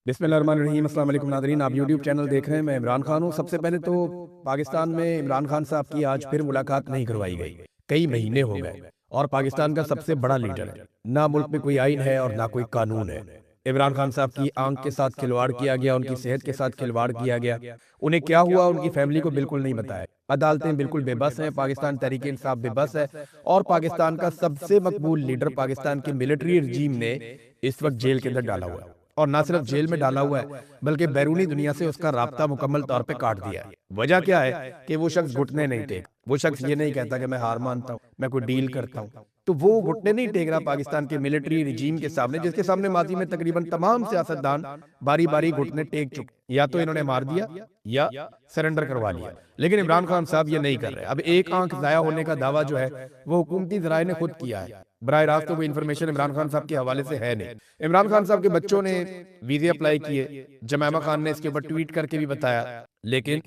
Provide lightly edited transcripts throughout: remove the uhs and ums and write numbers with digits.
بسم اللہ الرحمن الرحیم۔ السلام علیکم ناظرین، آپ یوٹیوب چینل دیکھ رہے ہیں، میں عمران خان ہوں۔ سب سے پہلے تو پاکستان میں عمران خان صاحب کی آج پھر ملاقات نہیں کروائی گئی، کئی مہینے ہو گئے، اور پاکستان کا سب سے بڑا لیڈر ہے، نہ ملک میں کوئی آئین ہے اور نہ کوئی قانون ہے۔ عمران خان صاحب کی آنکھ کے ساتھ کھلواڑ کیا گیا، ان کی صحت کے ساتھ کھلواڑ کیا گیا، انہیں کیا ہوا ان کی فیملی کو بالکل نہیں بتایا۔ عدالتیں بالکل بے بس ہیں، پاکستان تحریک انصاف بے بس ہے، اور پاکستان کا سب سے مقبول لیڈر پاکستان کے ملٹری رجیم نے اس وقت جیل کے اندر ڈالا ہوا ہے، اور نہ صرف جیل میں ڈالا ہوا ہے بلکہ بیرونی دنیا سے اس کا رابطہ مکمل طور پہ کاٹ دیا ہے۔ وجہ کیا ہے کہ وہ شخص گھٹنے نہیں ٹیک، وہ شخص یہ نہیں کہتا کہ میں ہار مانتا ہوں، میں کوئی ڈیل کرتا ہوں، تو وہ گھٹنے نہیں ٹیک رہا پاکستان کے ملٹری رجیم کے سامنے، جس کے سامنے ماضی میں تقریباً تمام سیاستدان باری باری گھٹنے ٹیک چکے، یا تو انہوں نے مار دیا یا سرنڈر کروا لیا، لیکن عمران خان صاحب یہ نہیں کر رہے۔ اب ایک آنکھ ضائع ہونے کا دعویٰ جو ہے وہ حکومتی ذرائع نے خود کیا ہے، براہ راست تو وہ انفارمیشن عمران خان صاحب کے حوالے سے ہے نہیں۔ عمران خان صاحب کے بچوں نے ویزے اپلائی کیے، جمائمہ خان نے اس کے اوپر ٹویٹ کر کے بھی بتایا، لیکن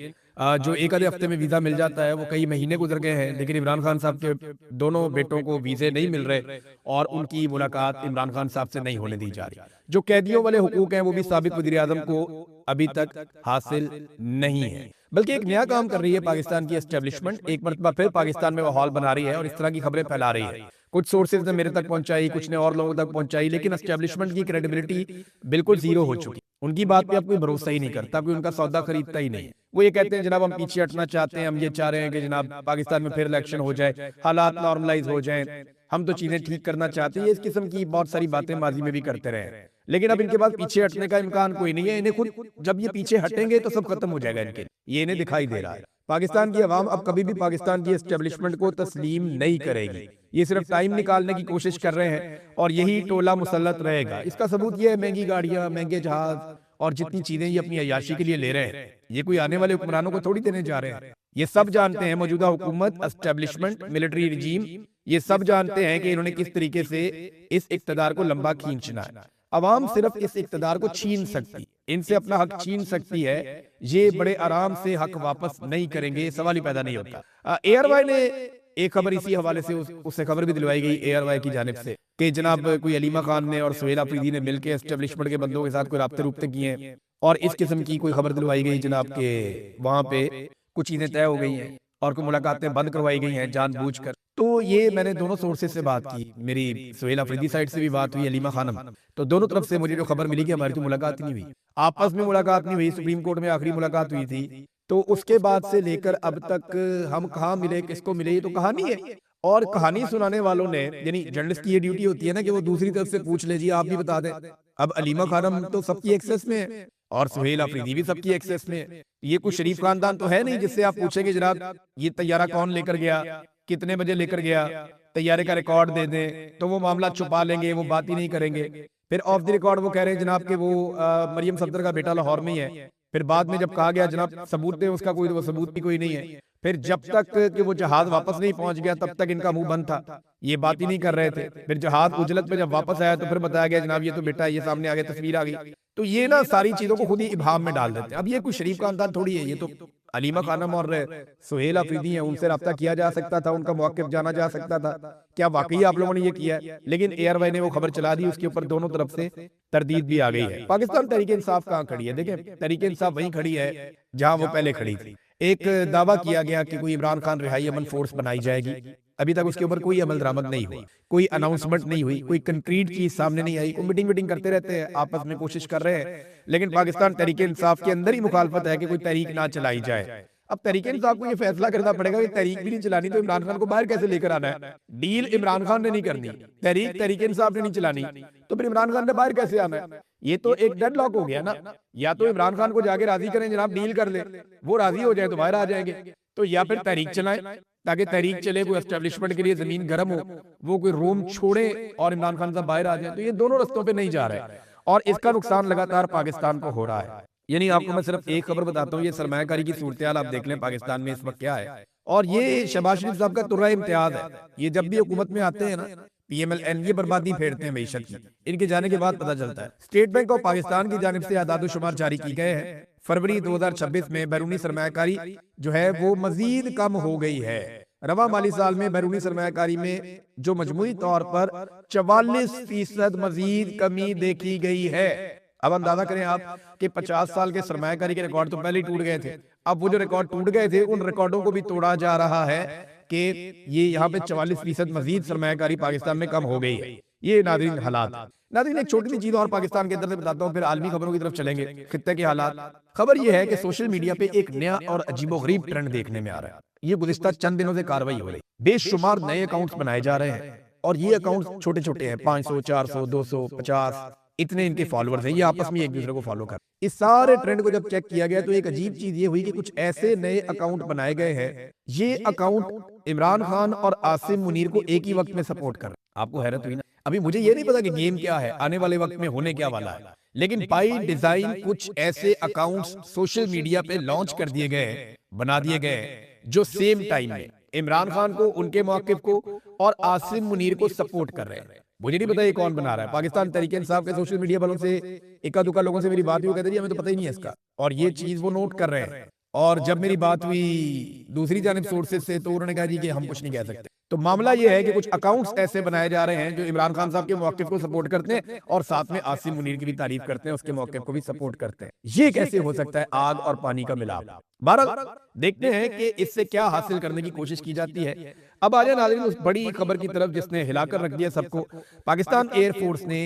جو ایک آدھے ہفتے میں ویزا مل جاتا ہے وہ کئی مہینے گزر گئے ہیں، لیکن عمران خان صاحب کے دونوں بیٹوں کو ویزے نہیں مل رہے، اور ان کی ملاقات عمران خان صاحب سے نہیں ہونے دی جا رہی۔ جو قیدیوں والے حقوق ہیں وہ بھی سابق وزیر اعظم کو ابھی تک حاصل نہیں ہے، بلکہ ایک نیا کام کر رہی ہے پاکستان کی اسٹیبلشمنٹ، ایک مرتبہ پھر پاکستان میں ماحول بنا رہی ہے اور اس طرح کی خبریں پھیلا رہی ہے۔ کچھ سورسز نے میرے تک پہنچائی، کچھ نے اور لوگوں تک پہنچائی، لیکن اسٹیبلشمنٹ کی کریڈیبلٹی بالکل زیرو ہو چکی، ان کی بات پہ اب کوئی بھروسہ ہی نہیں کرتا، کوئی ان کا سودا خریدتا ہی نہیں۔ وہ یہ کہتے ہیں جناب ہم پیچھے ہٹنا چاہتے ہیں، ہم یہ چاہ رہے ہیں کہ جناب پاکستان میں پھر الیکشن ہو جائے، حالات نارملائز ہو جائیں، ہم تو چیزیں ٹھیک کرنا چاہتے ہیں، اس قسم کی بہت ساری باتیں ماضی میں بھی کرتے رہے ہیں، لیکن اب ان کے پاس پیچھے ہٹنے کا امکان کوئی نہیں ہے۔ انہیں خود جب یہ پیچھے ہٹیں گے تو سب ختم ہو جائے گا ان کے، یہ انہیں دکھائی دے رہا ہے۔ پاکستان کی عوام اب کبھی بھی پاکستان کی اسٹیبلشمنٹ کو تسلیم نہیں کرے گی، یہ صرف ٹائم نکالنے کی کوشش کر رہے ہیں، اور یہی ٹولہ مسلط رہے گا۔ اس کا ثبوت یہ ہے مہنگی گاڑیاں، مہنگے جہاز اور جتنی چیزیں یہ اپنی عیاشی کے لیے لے رہے ہیں، یہ کوئی آنے والے حکمرانوں کو تھوڑی دینے جا رہے ہیں۔ یہ سب جانتے ہیں، موجودہ حکومت، اسٹیبلشمنٹ، ملٹری رجیم، یہ سب جانتے ہیں کہ انہوں نے کس طریقے سے اس اقتدار کو لمبا کھینچنا ہے۔ عوام صرف اس اقتدار کو چھین سکتی، ان سے اپنا حق چھین سکتی ہے، یہ بڑے آرام سے حق واپس نہیں کریں گے، سوال ہی پیدا نہیں ہوتا۔ اے آر وائی نے ایک خبر اسی حوالے سے اس سے خبر بھی دلوائی گئی اے آر وائی کی جانب سے کہ جناب کوئی علیمہ خان نے اور سہیل آفریدی نے مل کے اسٹیبلشمنٹ کے بندوں کے ساتھ کوئی رابطے روپتے کیے ہیں، اور اس قسم کی کوئی خبر دلوائی گئی جناب کہ وہاں پہ کچھ چیزیں طے ہو گئی ہیں اور کوئی ملاقاتیں بند کروائی گئی ہیں جان بوجھ کر۔ تو یہ میں نے دونوں سورسز سے بات کی، میری سہیل آفریدی سائٹ سے بھی بات ہوئی، علیمہ خانم، تو دونوں طرف سے مجھے جو خبر ملی کہ ہماری تو ملاقات ہی نہیں ہوئی، آپس میں ملاقات نہیں ہوئی، سپریم کورٹ میں آخری ملاقات ہوئی تھی، تو اس کے بعد سے لے کر اب تک ہم کہاں ملے، کس کو ملے، یہ تو کہانی ہے۔ اور کہانی سنانے والوں نے، یعنی جرنلسٹ کی یہ ڈیوٹی ہوتی ہے نا کہ وہ دوسری طرف سے پوچھ لے، جی آپ بھی بتا دیں۔ اب علیمہ خانم تو سب کی ایکسس میں ہے اور سہیل آفریدی بھی سب کی ایکسس میں ہے، یہ کوئی شریف خاندان تو ہے نہیں جس سے آپ پوچھیں گے جناب یہ طیارہ کون لے کر گیا، کتنے بجے لے کر گیا، طیارے کا ریکارڈ دے دیں، تو وہ معاملہ چھپا لیں گے، وہ بات ہی نہیں کریں گے۔ پھر آف دی ریکارڈ وہ کہہ رہے ہیں جناب کہ وہ مریم صفدر کا بیٹا لاہور میں ہی ہے، پھر بعد میں جب کہا گیا جناب ثبوت دیں اس کا، کوئی وہ ثبوت بھی کوئی نہیں ہے، پھر جب تک کہ وہ جہاز واپس نہیں پہنچ گیا تب تک ان کا منہ بند تھا، یہ بات ہی نہیں کر رہے تھے۔ پھر جہاز اجلت میں جب واپس آیا تو پھر بتایا گیا جناب یہ تو بیٹا ہے، یہ سامنے آگے تصویر آ گئی، تو یہ نا ساری چیزوں کو خود ہی ابہام میں ڈال دیتے ہیں۔ اب یہ کوئی شریف خاندان تھوڑی ہے، یہ تو علیمہ خانم اور سہیل آفریدی ہیں، ان سے رابطہ کیا جا سکتا تھا، ان کا موقف جانا جا سکتا تھا، کیا واقعی آپ لوگوں نے یہ کیا ہے؟ لیکن اے آر وائی نے وہ خبر چلا دی، اس کے اوپر دونوں طرف سے تردید بھی آ گئی ہے۔ پاکستان تحریک انصاف کہاں کھڑی ہے؟ دیکھیں تحریک انصاف وہیں کھڑی ہے جہاں وہ پہلے کھڑی تھی۔ ایک دعویٰ کیا گیا کہ کوئی عمران خان رہائی امن فورس بنائی جائے گی، ابھی تک اس کے اوپر کوئی عمل درآمد نہیں ہوئی، کوئی اناؤنسمنٹ نہیں ہوئی، کوئی کنکریٹ چیز سامنے نہیں آئی، کوئی میٹنگ کرتے رہتے ہیں، آپس میں کوشش کر رہے ہیں، لیکن پاکستان تحریک انصاف کے اندر ہی مخالفت ہے کہ کوئی تحریک نہ چلائی جائے۔ اب تحریک انصاف کو یہ فیصلہ کرنا پڑے گا کہ تحریک بھی نہیں چلانی تو عمران خان کو باہر کیسے لے کر آنا ہے؟ ڈیل عمران خان نے نہیں کرنی، تحریک انصاف نے نہیں چلانی، تو پھر عمران خان نے باہر کیسے آنا ہے؟ یہ تو ایک ڈیڈ لاک ہو گیا نا، یا تو عمران خان کو جا کے راضی کریں جناب ڈیل کر لیں، وہ راضی ہو جائے تو باہر آ جائیں گے، تو یا پھر تحریک چلائیں تاکہ تحریک چلے، کوئی اسٹیبلشمنٹ کے لیے زمین گرم ہو، وہ کوئی روم چھوڑے اور عمران خان صاحب باہر آ جائیں، تو یہ دونوں رستوں پہ نہیں جا رہے، اور اس کا نقصان لگاتار پاکستان کو ہو رہا ہے۔ یعنی آپ کو میں صرف ایک خبر بتاتا ہوں، یہ سرمایہ کاری کی صورتحال آپ دیکھ لیں پاکستان میں اس وقت کیا ہے، اور یہ شہباز شریف صاحب کا ترہ امتیاز ہے، یہ جب بھی حکومت میں آتے ہیں نا پی ایم ایل این، یہ بربادی پھیرتے ہیں معیشت کی، ان کے جانے کے بعد پتہ چلتا ہے۔ اسٹیٹ بینک آف پاکستان کی جانب سے اعداد و شمار جاری کی گئے ہیں، فروری 2026 میں بیرونی سرمایہ کاری جو ہے وہ مزید کم ہو گئی ہے، رواں مالی سال میں بیرونی سرمایہ کاری میں جو مجموعی طور پر 44% مزید کمی دیکھی گئی ہے۔ اب اندازہ کریں آپ کہ 50 سال کے سرمایہ کاری کے ریکارڈ تو پہلے ہی ٹوٹ گئے تھے، اب وہ جو ریکارڈ ٹوٹ گئے تھے ان ریکارڈوں کو بھی توڑا جا رہا ہے کہ یہ یہاں پہ 44% مزید سرمایہ کاری پاکستان میں کم ہو گئی ہے۔ یہ ناظرین حالات۔ ناظرین ایک چھوٹی سی چیز اور پاکستان کے اندر سے بتاتا ہوں، پھر عالمی خبروں کی طرف چلیں گے، خطے کے حالات۔ خبر یہ ہے کہ سوشل میڈیا پہ ایک نیا اور عجیب و غریب ٹرینڈ دیکھنے میں آ رہا ہے۔ یہ گزشتہ چند دنوں سے کاروائی ہو رہی، بے شمار نئے اکاؤنٹس بنائے جا رہے ہیں، اور یہ اکاؤنٹس چھوٹے چھوٹے ہیں، 500 400 200 50 اتنے ان کے فالوورز ہیں، یہ آپس میں ایک دوسرے کو فالو کر۔ اس سارے ٹرینڈ کو جب چیک کیا گیا تو ایک عجیب چیز یہ ہوئی کہ کچھ ایسے نئے اکاؤنٹ بنائے گئے ہیں، یہ اکاؤنٹ عمران خان اور عاصم منیر کو ایک ہی وقت میں سپورٹ کر رہے ہیں۔ آپ کو حیرت ہوئی نا؟ ابھی مجھے یہ نہیں پتا کہ گیم کیا ہے، آنے والے وقت میں ہونے کیا والا ہے، لیکن بائی ڈیزائن کچھ ایسے اکاؤنٹس سوشل میڈیا پہ لانچ کر دیے گئے ہیں، بنا دیے گئے ہیں، جو سیم ٹائم میں عمران خان کو، ان کے موقف کو اور عاصم منیر کو سپورٹ کر رہے ہیں۔ مجھے نہیں پتا یہ کون بنا رہا ہے، پاکستان تحریک انصاف کے سوشل میڈیا والوں سے اکا دکا لوگوں سے میری بات ہوئی، کہتے ہیں ہمیں تو پتہ ہی نہیں ہے اس کا، اور یہ چیز وہ نوٹ کر رہے ہیں۔ اور جب میری بات ہوئی دوسری جانب سورسز سے تو انہوں نے کہا جی کہ ہم کچھ نہیں کہہ سکتے۔ تو معاملہ یہ ہے کہ کچھ اکاؤنٹس ایسے بنائے جا رہے ہیں جو عمران خان صاحب کے موقف کو سپورٹ کرتے ہیں اور ساتھ میں عاصم منیر کی بھی تعریف کرتے ہیں، اس کے موقف کو بھی سپورٹ کرتے ہیں۔ یہ کیسے ہو سکتا ہے؟ آگ اور پانی کا ملاپ۔ بہرحال دیکھتے ہیں کہ اس سے کیا حاصل کرنے کی کوشش کی جاتی ہے۔ اب آ جائیں ناظرین اس بڑی خبر کی طرف جس نے ہلا کر رکھ دیا سب کو۔ پاکستان ایئر فورس نے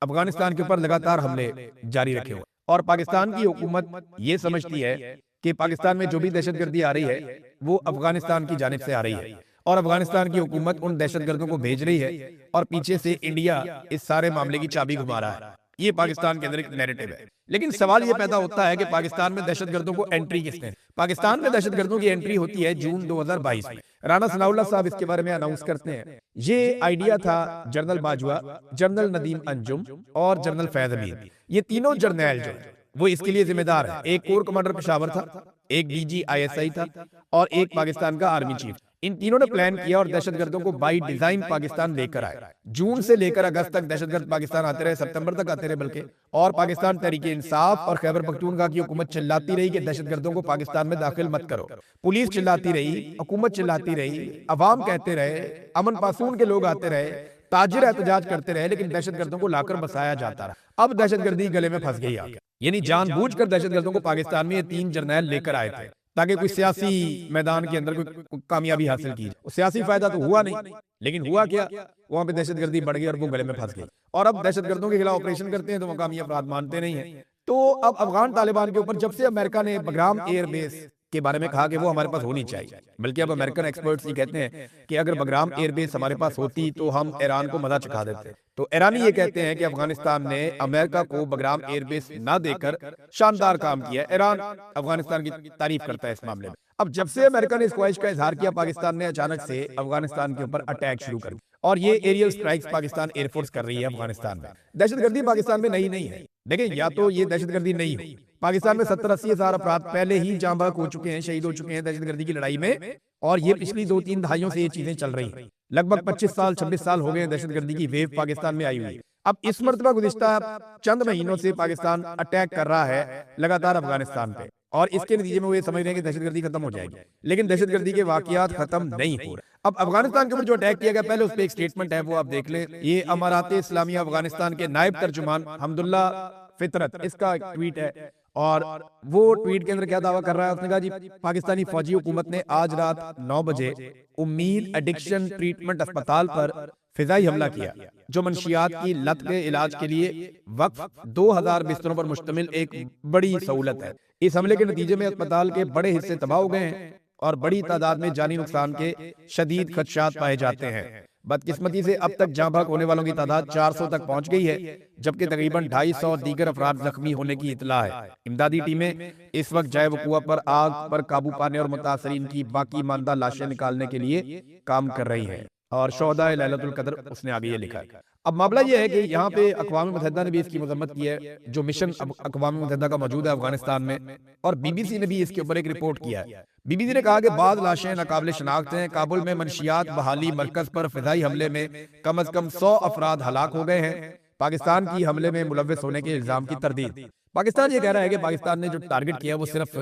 افغانستان کے اوپر لگاتار حملے جاری رکھے ہوئے، اور پاکستان کی حکومت یہ سمجھتی ہے کہ پاکستان میں جو بھی دہشت گردی آ رہی ہے وہ افغانستان کی جانب سے آ رہی ہے، اور افغانستان کی حکومت ان دہشت گردوں کو بھیج رہی ہے، اور پیچھے سے انڈیا اس سارے معاملے کی چابی گھما رہا ہے۔ یہ پاکستان کے اندر ایک نیریٹو ہے، لیکن سوال یہ پیدا ہوتا ہے کہ پاکستان میں دہشت گردوں کو انٹری کس نے؟ پاکستان میں دہشت گردوں کی انٹری ہوتی ہے جون 2022 میں۔ رانا ثناء اللہ صاحب اس کے بارے میں اناؤنس کرتے ہیں۔ یہ آئیڈیا تھا جنرل باجوہ، جنرل ندیم انجم اور جنرل فیض امین، یہ تینوں جرنیل جو وہ اس کے لیے ذمہ دار ہیں۔ ایک کور کمانڈر پشاور تھا، ایک ڈی جی ISI تھا، اور ایک پاکستان کا آرمی چیف۔ ان تینوں نے پلان کیا اور دہشت گردوں کو بائی ڈیزائن پاکستان لے کر آئے۔ جون سے لے کر اگست تک دہشت گرد پاکستان آتے رہے، ستمبر تک آتے رہے بلکہ، اور پاکستان تحریک انصاف اور خیبر پختونخوا کی حکومت چلاتی رہی کہ دہشت گردوں کو پاکستان میں داخل مت کرو۔ پولیس چلاتی رہی، حکومت چلاتی رہی، عوام کہتے رہے، امن پاسون کے لوگ آتے رہے، تاجر احتجاج کرتے رہے، لیکن دہشت گردوں کو لا کر بسایا جاتا رہا۔ اب دہشت گردی گلے میں پھنس گئی آگے، یعنی جان بوجھ کر دہشت گردوں کو پاکستان میں یہ تین جرنیل لے کر آئے تھے تاکہ کوئی سیاسی میدان کے اندر کوئی کامیابی حاصل کی جائے۔ سیاسی فائدہ تو ہوا نہیں، لیکن ہوا کیا، وہاں پہ دہشت گردی بڑھ گئی اور وہ گلے میں پھنس گئی، اور اب دہشت گردوں کے خلاف آپریشن کرتے ہیں تو مقامی افراد مانتے نہیں ہیں۔ تو اب افغان طالبان کے اوپر جب سے امریکہ نے بگرام ایئر بیس کے بارے میں کہا کہ وہ ہمارے پاس ہونی چاہیے، بلکہ اب امریکن ایکسپرٹس یہ کہتے ہیں کہ اگر بگرام ایئر بیس ہمارے پاس ہوتی تو ہم ایران کو مزہ چکھا دیتے۔ تو ایرانی یہ کہتے ہیں کہ افغانستان نے امریکہ کو بگرام ایئر بیس نہ دے کر شاندار کام کیا۔ ایران افغانستان کی تعریف کرتا ہے اس معاملے میں۔ اب جب سے امریکہ نے اس خواہش کا اظہار کیا، پاکستان نے اچانک سے افغانستان کے اوپر اٹیک شروع کر دیا، اور یہ aerial strikes Pakistan air force کر رہی ہے افغانستان میں۔ دہشت گردی پاکستان میں نئی نہیں ہے، دیکھیں یا تو یہ دہشت گردی نہیں ہو، پاکستان میں 70-80 ہزار افراد پہلے ہی جاں بحق ہو چکے ہیں، شہید ہو چکے ہیں دہشت گردی کی لڑائی میں، اور یہ پچھلی 2-3 دہائیوں سے یہ چیزیں چل رہی ہیں۔ لگ بھگ 25-26 سال ہو گئے ہیں دہشت گردی کی ویو پاکستان میں آئی ہوئی۔ اب اس مرتبہ گزشتہ چند مہینوں سے پاکستان اٹیک کر رہا ہے لگاتار افغانستان پہ، اور اس کے نتیجے میں وہ یہ سمجھ رہے ہیں کہ دہشت گردی ختم ہو جائے گی، لیکن دہشت گردی کے واقعات ختم نہیں ہو رہے۔ اب افغانستان کے اوپر جو اٹیک کیا گیا، پہلے اس پہ ایک سٹیٹمنٹ ہے وہ آپ دیکھ لیں۔ یہ امارات اسلامیہ افغانستان کے نائب ترجمان حمداللہ فطرت، اس کا ایک ٹویٹ ہے، اور وہ ٹویٹ کے اندر کیا دعویٰ کر رہا ہے، اس نے کہا جی پاکستانی فوجی حکومت نے آج رات 9 بجے امید ایڈکشن ٹریٹمنٹ اسپتال پر فضائی حملہ کیا، جو منشیات کی لت کے علاج کے لیے وقف 2000 بستروں پر مشتمل ایک بڑی سہولت ہے۔ اس حملے کے نتیجے میں اسپتال کے بڑے حصے تباہ ہو گئے ہیں اور بڑی تعداد میں جانی نقصان کے شدید خدشات پائے جاتے ہیں۔ بدقسمتی سے اب تک جاں بحق ہونے والوں کی تعداد 400 تک پہنچ گئی ہے، جبکہ تقریباً 250 دیگر افراد زخمی ہونے کی اطلاع ہے۔ امدادی ٹیمیں اس وقت جائے وقوع پر آگ پر قابو پانے اور متاثرین کی باقی ماندہ لاشیں نکالنے کے لیے کام کر رہی ہیں، اور شہداء لیلۃ القدر اس نے آگے یہ لکھا ہے۔ اب معاملہ یہ ہے کہ یہاں پہ اقوام متحدہ نے بھی اس کی مذمت کی ہے، جو مشن اقوام متحدہ کا موجود ہے افغانستان میں، اور بی بی سی نے بھی اس کے اوپر ایک رپورٹ کیا ہے۔ بی بی سی نے کہا کہ بعض لاشیں ناقابل شناخت ہیں۔ کابل میں منشیات بحالی مرکز پر فضائی حملے میں کم از کم 100 افراد ہلاک ہو گئے ہیں۔ پاکستان کی حملے میں ملوث ہونے کے الزام کی تردید۔ پاکستان یہ کہہ رہا ہے کہ پاکستان نے جو ٹارگٹ کیا وہ صرف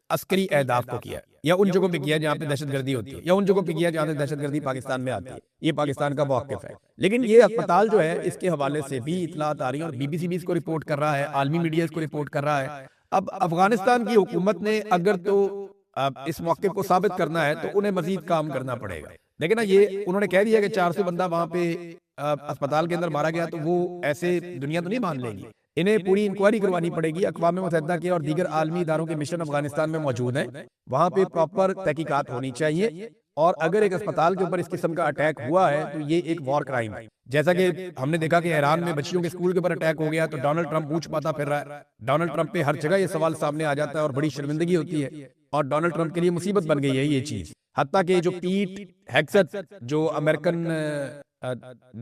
عسکری اہداف کو کیا یا ان جگہوں پہ کیا جہاں پہ دہشت گردی ہوتی ہے یا ان جگہوں پہ کیا جہاں پہ دہشت گردی پاکستان میں آتی ہے. یہ پاکستان کا موقف ہے. لیکن یہ اسپتال جو ہے اس کے حوالے سے بھی اطلاعات آ رہی ہیں اور بی بی سی بھی اس کو رپورٹ کر رہا ہے, عالمی میڈیا اس کو رپورٹ کر رہا ہے. اب افغانستان کی حکومت نے اگر تو اس موقف کو ثابت کرنا ہے تو انہیں مزید کام کرنا پڑے گا. لیکن نا یہ انہوں نے کہہ دیا کہ 400 بندہ وہاں پہ اسپتال کے اندر مارا گیا تو وہ ایسے دنیا تو نہیں مان لے گی. انہیں پوری انکوائری کروانی پڑے گی. اقوام متحدہ کے اور دیگر عالمی اداروں کے مشن افغانستان میں موجود ہیں, وہاں پہ پراپر تحقیقات ہونی چاہیے. اور اگر ایک اسپتال کے اوپر اس قسم کا اٹیک ہوا ہے تو یہ ایک وار کرائم ہے. جیسا کہ ہم نے دیکھا کہ ایران میں بچیوں کے اسکول کے اوپر اٹیک ہو گیا تو ڈونلڈ ٹرمپ منہ چھپاتا پھر رہا ہے. ڈونلڈ ٹرمپ پہ ہر جگہ یہ سوال سامنے آ جاتا ہے اور بڑی شرمندگی ہوتی ہے, اور ڈونلڈ ٹرمپ کے لیے مصیبت بن گئی ہے یہ چیز. حتیٰ کہ جو پیٹ ہیگسیت جو امریکن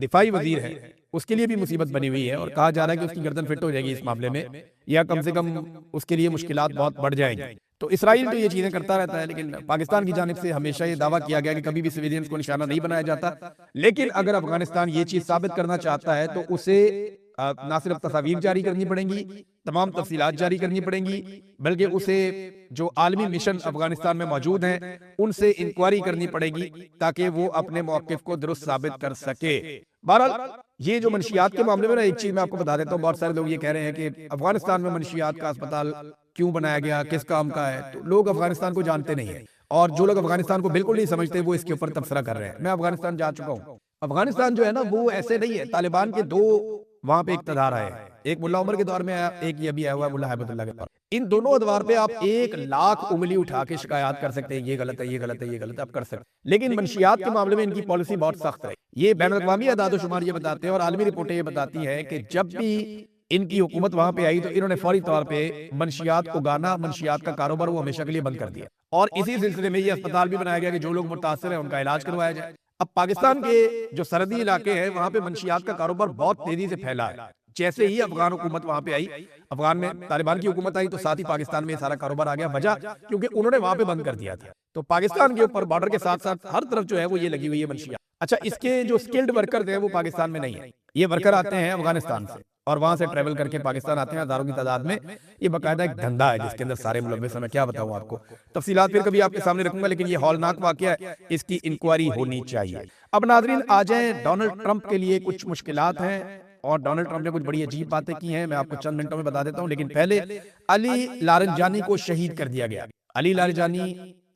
دفاعی وزیر ہے اس کے لیے بھی مصیبت بنی ہوئی ہے, اور کہا جا رہا ہے کہ اس کی گردن فٹ ہو جائے گی اس معاملے میں, یا کم سے کم اس کے لیے مشکلات بہت بڑھ جائیں گی. تو اسرائیل تو یہ چیزیں کرتا رہتا ہے, لیکن پاکستان کی جانب سے ہمیشہ یہ دعویٰ کیا گیا کہ کبھی بھی سویلینز کو نشانہ نہیں بنایا جاتا. لیکن اگر افغانستان یہ چیز ثابت کرنا چاہتا ہے تو اسے نہ صرف تصاویر جاری کرنی پڑیں گی, تمام تفصیلات جاری کرنی پڑیں گی, بلکہ اسے جو عالمی مشن افغانستان میں موجود ہیں ان سے انکوائری کرنی پڑے گی تاکہ وہ اپنے موقف کو درست ثابت کر سکے. بہرحال یہ جو منشیات کے معاملے میں ایک چیز میں آپ کو بتا دیتا ہوں, بہت سارے لوگ یہ کہہ رہے ہیں کہ افغانستان میں منشیات کا اسپتال کیوں بنایا گیا, کس کام کا ہے. تو لوگ افغانستان کو جانتے نہیں ہیں, اور جو لوگ افغانستان کو بالکل نہیں سمجھتے وہ اس کے اوپر تبصرہ کر رہے ہیں. میں افغانستان جا چکا ہوں. افغانستان جو ہے نا وہ ایسے نہیں ہے. طالبان کے 2 وہاں پہ اقتدار آئے, ایک ملا عمر کے دور میں آیا, ایک یہ ابھی آیا ہوا ہے ملا ہیبت اللہ کے دور. ان دونوں ادوار پہ آپ 1,00,000 انگلی اٹھا کے شکایات کر سکتے ہیں, یہ غلط ہے, یہ غلط ہے, یہ غلط ہے, آپ کر سکتے ہیں. لیکن منشیات کے معاملے میں ان کی پالیسی بہت سخت ہے. یہ بین الاقوامی اعداد و شمار یہ بتاتے ہیں اور عالمی رپورٹیں یہ بتاتی ہیں کہ جب بھی ان کی حکومت وہاں پہ آئی تو انہوں نے فوری طور پہ منشیات اگانا, منشیات کا کاروبار وہ ہمیشہ کے لیے بند کر دیا. اور اسی سلسلے میں یہ اسپتال بھی بنایا گیا کہ جو لوگ متاثر ہیں ان کا علاج کروایا جائے. اب پاکستان کے جو سرحدی علاقے ہیں وہاں پہ منشیات کا کاروبار بہت تیزی سے پھیلا ہے. جیسے ہی افغان حکومت وہاں پہ آئی, افغان میں طالبان کی حکومت آئی تو ساتھ ہی پاکستان میں یہ سارا کاروبار آ گیا. وجہ کیونکہ انہوں نے وہاں پہ بند کر دیا تھا. تو پاکستان کے اوپر بارڈر کے ساتھ ساتھ ہر طرف جو ہے وہ یہ لگی ہوئی ہے منشیات. اچھا, اس کے جو سکلڈ ورکر ہیں وہ پاکستان میں نہیں ہیں. یہ ورکر آتے ہیں افغانستان سے اور وہاں سے ٹریول کر کے پاکستان آتے ہیں ہزاروں کی تعداد میں. یہ باقاعدہ ایک دھندا ہے جس کے اندر سارے ملوث ہیں. میں کیا بتاؤں آپ کو, تفصیلات پھر کبھی آپ کے سامنے رکھوں گا, لیکن یہ ہولناک واقعہ ہے, اس کی انکوائری ہونی چاہیے. اب ناظرین آ جائیں, ڈونلڈ ٹرمپ کے لیے کچھ مشکلات ہیں اور ڈونلڈ ٹرمپ نے کچھ بڑی عجیب باتیں کی ہیں. میں آپ کو چند منٹوں میں بتا دیتا ہوں, لیکن پہلے علی لارنجانی کو شہید کر دیا گیا. علی لارنجانی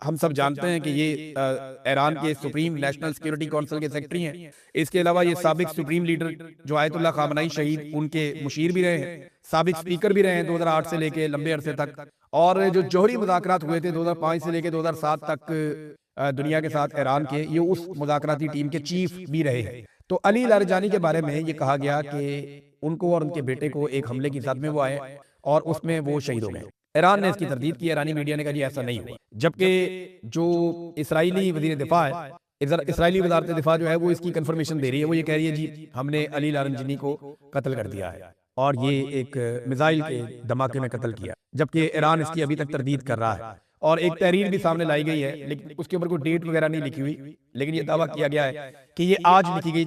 ہم سب جانتے ہیں کہ یہ ایران کے سپریم نیشنل سیکیورٹی کونسل کے سیکرٹری ہیں. اس کے علاوہ یہ سابق سپریم لیڈر جو آیت اللہ خامنائی شہید, ان کے مشیر بھی رہے ہیں, سابق سپیکر بھی رہے ہیں 2008 سے لے کے لمبے عرصے تک. اور جو جوہری مذاکرات ہوئے تھے 2005 سے لے کے 2007 تک دنیا کے ساتھ ایران کے, یہ اس مذاکراتی ٹیم کے چیف بھی رہے ہیں. تو علی لارنجانی کے بارے میں یہ کہا گیا کہ ان کو اور ان کے بیٹے کو ایک حملے کی زد میں وہ آئے اور اس میں وہ شہید ہو گئے. ایران نے اس کی تردید کی. ایرانی میڈیا نے کہا جی ایسا نہیں ہوا, جبکہ جو اسرائیلی وزیر دفاع ہے, اسرائیلی وزارت دفاع جو ہے وہ اس کی کنفرمیشن دے رہی ہے. وہ یہ کہہ رہی ہے جی ہم نے علی لارنجانی کو قتل کر دیا ہے اور یہ ایک میزائل کے دھماکے میں قتل کیا, جبکہ ایران اس کی ابھی تک تردید کر رہا ہے. اور ایک تحریر بھی سامنے لائی گئی ہے, لیکن اس کے اوپر کوئی ڈیٹ وغیرہ نہیں لکھی ہوئی, لیکن یہ دعویٰ کیا گیا ہے کہ یہ آج لکھی گئی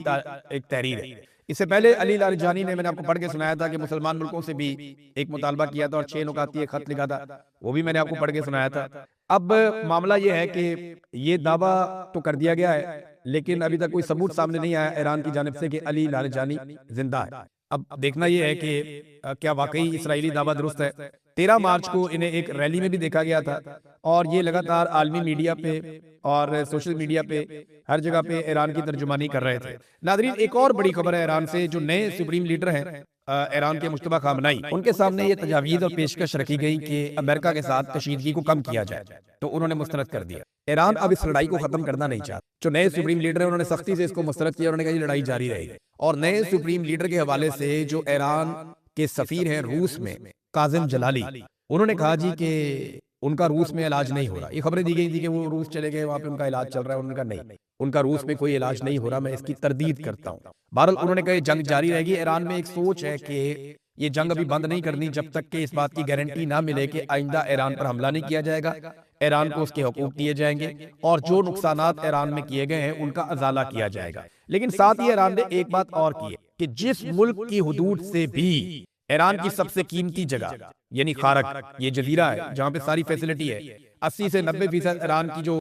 ایک تحریر ہے. اس سے پہلے علی لارنجانی نے, میں نے آپ کو پڑھ کے سنایا تھا کہ مسلمان ملکوں سے بھی ایک مطالبہ کیا تھا اور 6 نکاتی ایک خط لکھا تھا, وہ بھی میں نے آپ کو پڑھ کے سنایا تھا. اب معاملہ یہ ہے کہ یہ دعویٰ تو کر دیا گیا ہے لیکن ابھی تک کوئی ثبوت سامنے نہیں آیا ایران کی جانب سے کہ علی لارنجانی زندہ ہے. اب دیکھنا یہ ہے کہ کیا واقعی اسرائیلی دعویٰ درست ہے. 13 مارچ کو انہیں ایک ریلی میں بھی دیکھا گیا تھا اور یہ لگاتار عالمی میڈیا پہ اور سوشل میڈیا پہ ہر جگہ پہ ایران کی ترجمانی کر رہے تھے. ناظرین ایک اور بڑی خبر ہے ایران سے, جو نئے سپریم لیڈر ہیں ایران کے مجتبیٰ خامنائی, ان کے سامنے یہ تجاویز اور پیشکش رکھی گئی کہ امریکہ کے ساتھ کشیدگی کو کم کیا جائے, تو انہوں نے مسترد کر دیا. ایران اب اس لڑائی کو ختم کرنا نہیں چاہتا. جو نئے سپریم لیڈر ہیں انہوں نے سختی سے اس کو مسترد کیا, انہوں نے کہا یہ لڑائی جاری رہے گی. اور نئے سپریم لیڈر کے حوالے سے جو ایران کے سفیر ہیں روس میں, کاظم جلالی, انہوں نے کہا جی کہ ان کا روس میں علاج نہیں ہو رہا. یہ خبریں دی گئی تھی کہ وہ روس چلے گئے, وہاں پہ ان کا علاج چل رہا ہے. انہوں نے کہا نہیں, ان کا روس میں کوئی علاج نہیں ہو رہا, میں اس کی تردید کرتا ہوں. بہرحال انہوں نے کہا یہ جنگ جاری رہے گی. ایران میں ایک سوچ ہے کہ یہ جنگ ابھی بند نہیں کرنی جب تک کہ اس بات کی گارنٹی نہ ملے کہ آئندہ ایران پر حملہ نہیں کیا جائے گا, ایران کو اس کے حقوق دیے جائیں گے اور جو نقصانات ایران میں کیے گئے ہیں ان کا ازالہ کیا جائے گا. لیکن ساتھ ہی ایران نے ایک بات اور کی ہے کہ جس ملک کی حدود سے بھی ایران کی سب سے قیمتی جگہ یعنی خارق، یہ جزیرہ ہے جہاں پہ ساری فیسلٹی ہے، 80 سے 90% ایران کی جو